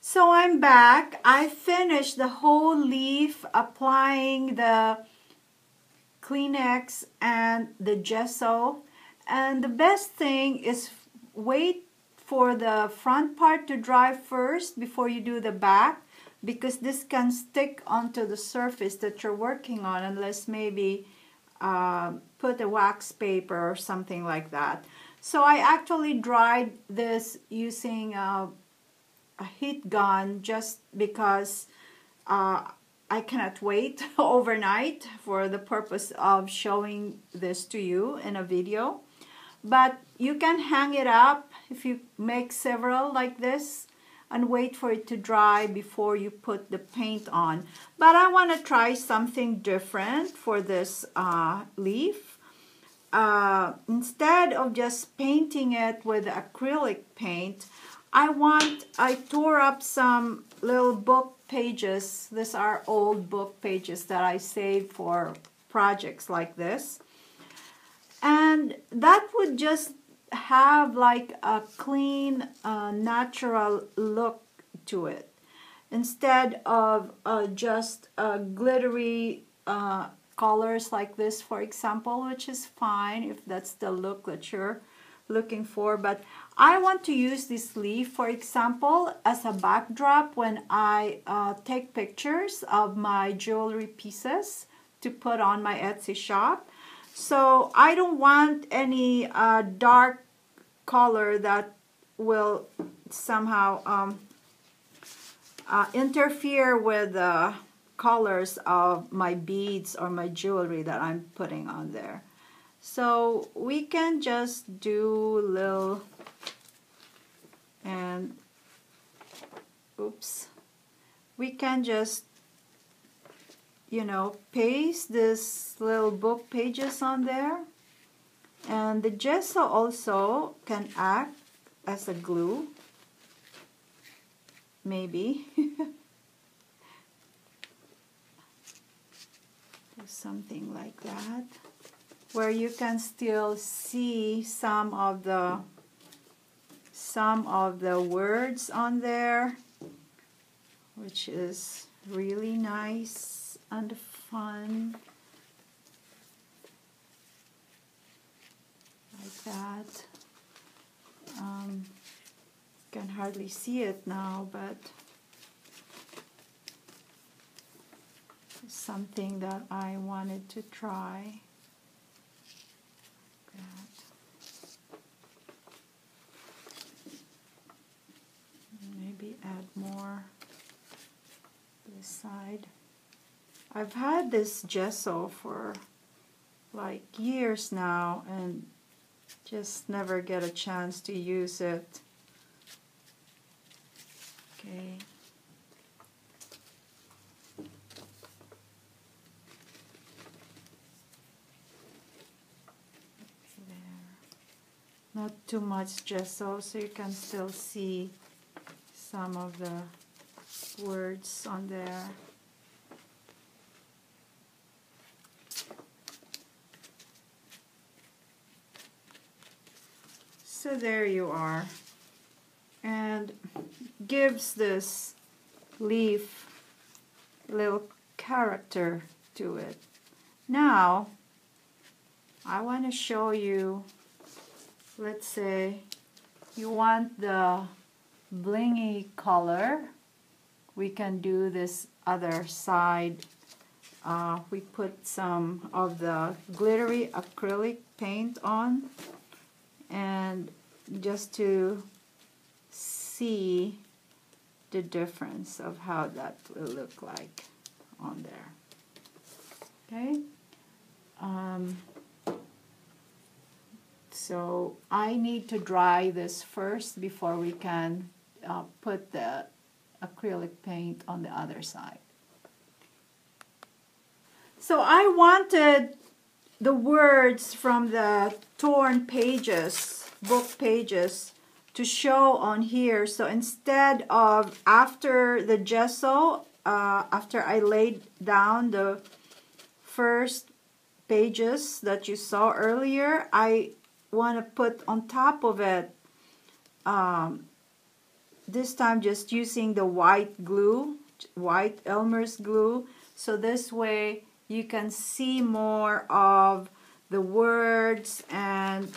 So I'm back. I finished the whole leaf applying the Kleenex and the gesso. And the best thing is wait for the front part to dry first before you do the back, because this can stick onto the surface that you're working on unless maybe put a wax paper or something like that. So I actually dried this using a heat gun just because I cannot wait overnight for the purpose of showing this to you in a video. But you can hang it up if you make several like this and wait for it to dry before you put the paint on. But I want to try something different for this leaf. Instead of just painting it with acrylic paint, I tore up some little book pages. These are old book pages that I saved for projects like this. And that would just have like a clean, natural look to it. Instead of just glittery colors like this, for example, which is fine if that's the look that you're looking for. But I want to use this leaf, for example, as a backdrop when I take pictures of my jewelry pieces to put on my Etsy shop. So I don't want any dark color that will somehow interfere with the colors of my beads or my jewelry that I'm putting on there. So we can just do little, and oops, we can just, you know, paste this little book pages on there. And the gesso also can act as a glue, maybe. Do something like that, where you can still see some of the words on there, which is really nice and fun. Like that. Can hardly see it now, but it's something that I wanted to try. Maybe add more this side. I've had this gesso for like years now and just never get a chance to use it. Okay. Not too much gesso, so you can still see some of the words on there. So there you are. And gives this leaf little character to it. Now, I want to show you, let's say you want the blingy color. We can do this other side. We put some of the glittery acrylic paint on, and just to see the difference of how that will look like on there. Okay. So I need to dry this first before we can put the acrylic paint on the other side. So I wanted the words from the torn pages, book pages, to show on here. So instead of after the gesso, after I laid down the first pages that you saw earlier, I want to put on top of it this time just using the white glue, white Elmer's glue, so this way you can see more of the words, and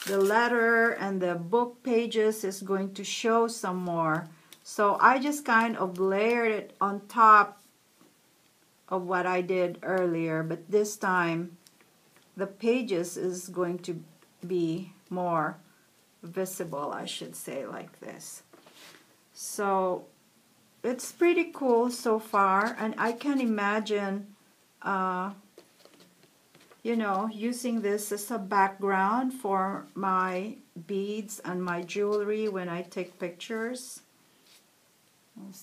the letter and the book pages is going to show some more. So I just kind of layered it on top of what I did earlier, but this time the pages is going to be more visible, I should say, like this. So it's pretty cool so far, and I can imagine you know, using this as a background for my beads and my jewelry when I take pictures.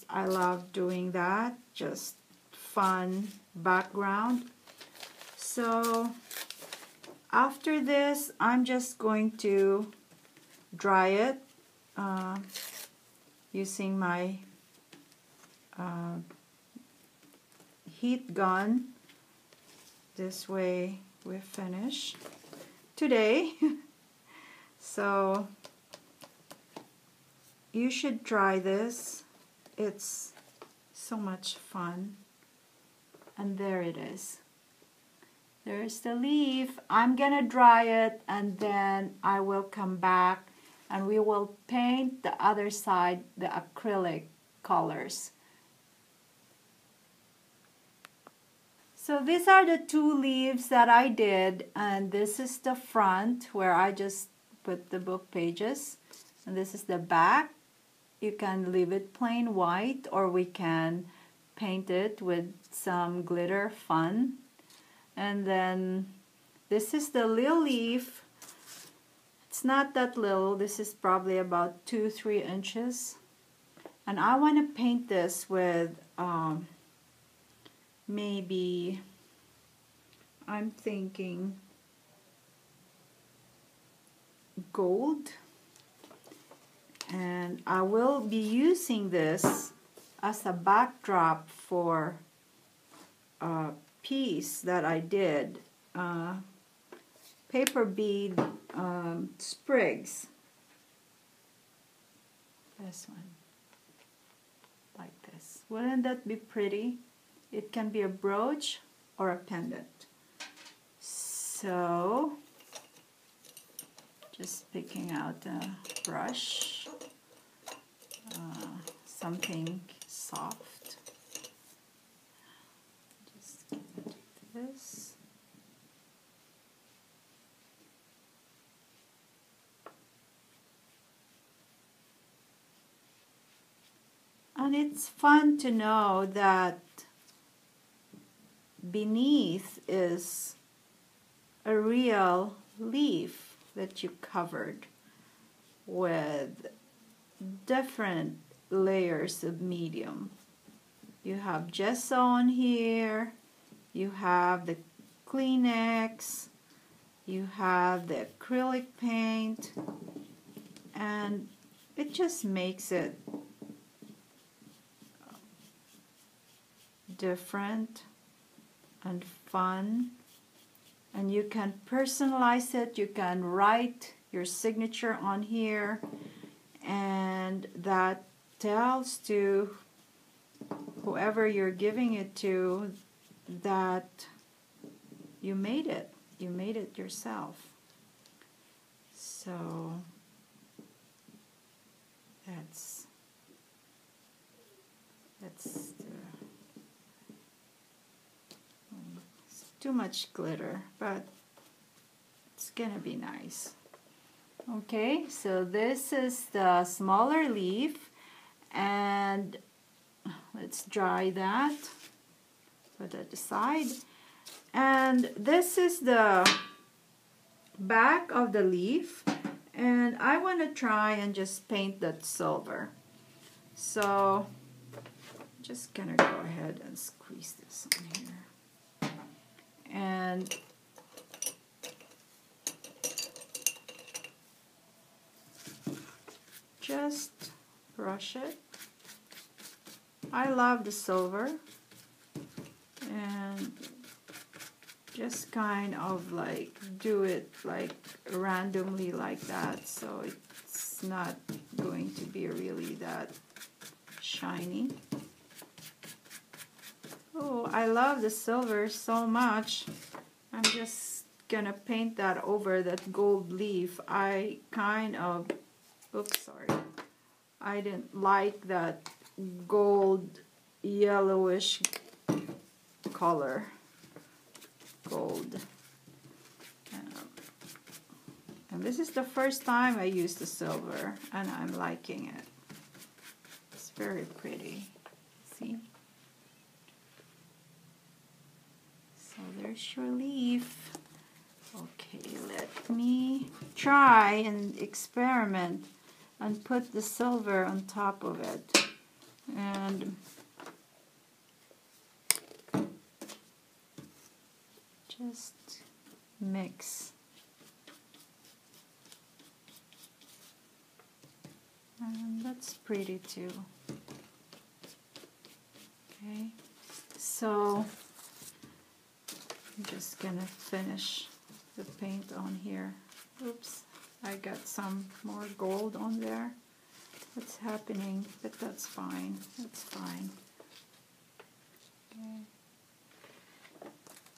I love doing that, just fun background. So after this, I'm just going to dry it using my heat gun. This way we finish today. So you should try this. It's so much fun. And there it is. There's the leaf. I'm gonna dry it, and then I will come back and we will paint the other side, the acrylic colors. So these are the two leaves that I did, and this is the front where I just put the book pages, and this is the back. You can leave it plain white, or we can paint it with some glitter fun. And then this is the little leaf. It's not that little. This is probably about 2-3 inches, and I want to paint this with maybe, I'm thinking gold, and I will be using this as a backdrop for a piece that I did, paper bead sprigs. This one, like this. Wouldn't that be pretty? It can be a brooch or a pendant. So, just picking out a brush, something soft. Just give it this. And it's fun to know that beneath is a real leaf that you covered with different layers of medium. You have gesso on here, you have the Kleenex, you have the acrylic paint, and it just makes it different and fun. And you can personalize it. You can write your signature on here, and that tells to whoever you're giving it to that you made it. You made it yourself. So that's too much glitter, but it's gonna be nice. Okay, so this is the smaller leaf, and let's dry that, put it aside. And this is the back of the leaf, and I want to try and just paint that silver. So I'm just gonna go ahead and squeeze this on here. And just brush it. I love the silver, and just kind of like do it like randomly like that, so it's not going to be really that shiny. Oh, I love the silver so much. I'm just gonna paint that over that gold leaf. I kind of, oops, sorry. I didn't like that gold yellowish color. Gold. And this is the first time I used the silver, and I'm liking it. It's very pretty. See? So there's your leaf. Okay, let me try and experiment and put the silver on top of it. And just mix. And that's pretty too. Okay, so I'm just gonna finish the paint on here. Oops, I got some more gold on there. What's happening? But that's fine. That's fine. Okay.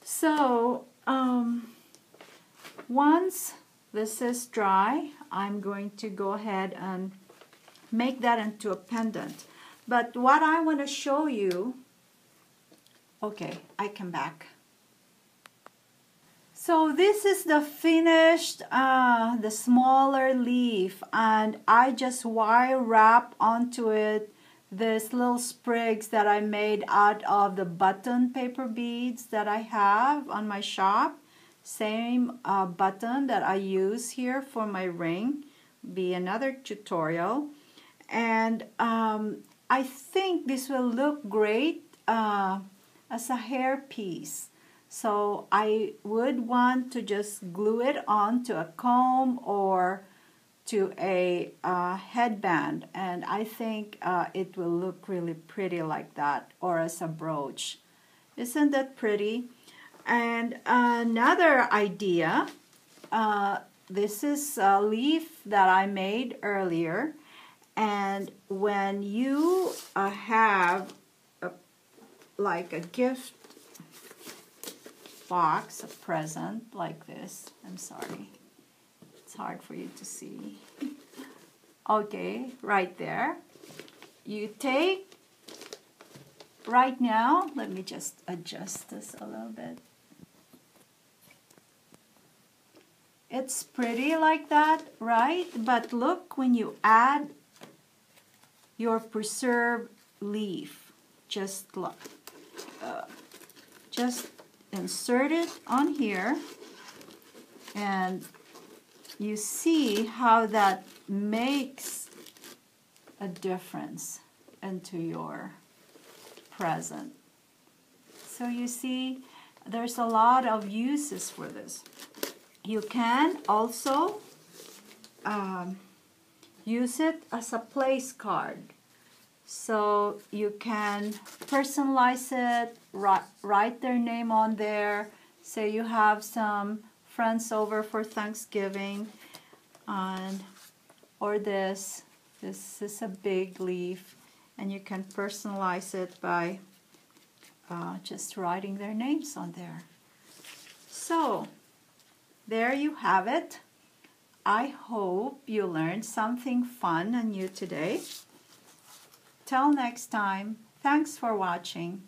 So once this is dry, I'm going to go ahead and make that into a pendant. But what I want to show you, okay, I come back. So this is the finished, the smaller leaf, and I just wire wrap onto it this little sprigs that I made out of the button paper beads that I have on my shop. Same button that I use here for my ring. Be another tutorial. And I think this will look great as a hair piece. So I would want to just glue it onto a comb or to a headband, and I think it will look really pretty like that, or as a brooch. Isn't that pretty? And another idea, this is a leaf that I made earlier, and when you have like a gift box, a present like this, I'm sorry, it's hard for you to see. Okay, right there. You take, right now, let me just adjust this a little bit. It's pretty like that, right? But look, when you add your preserved leaf, just look, just insert it on here, and you see how that makes a difference into your present. So you see, there's a lot of uses for this. You can also use it as a place card. So you can personalize it, write their name on there. Say you have some friends over for Thanksgiving, or this is a big leaf, and you can personalize it by just writing their names on there. So there you have it. I hope you learned something fun and new today. Till next time, thanks for watching.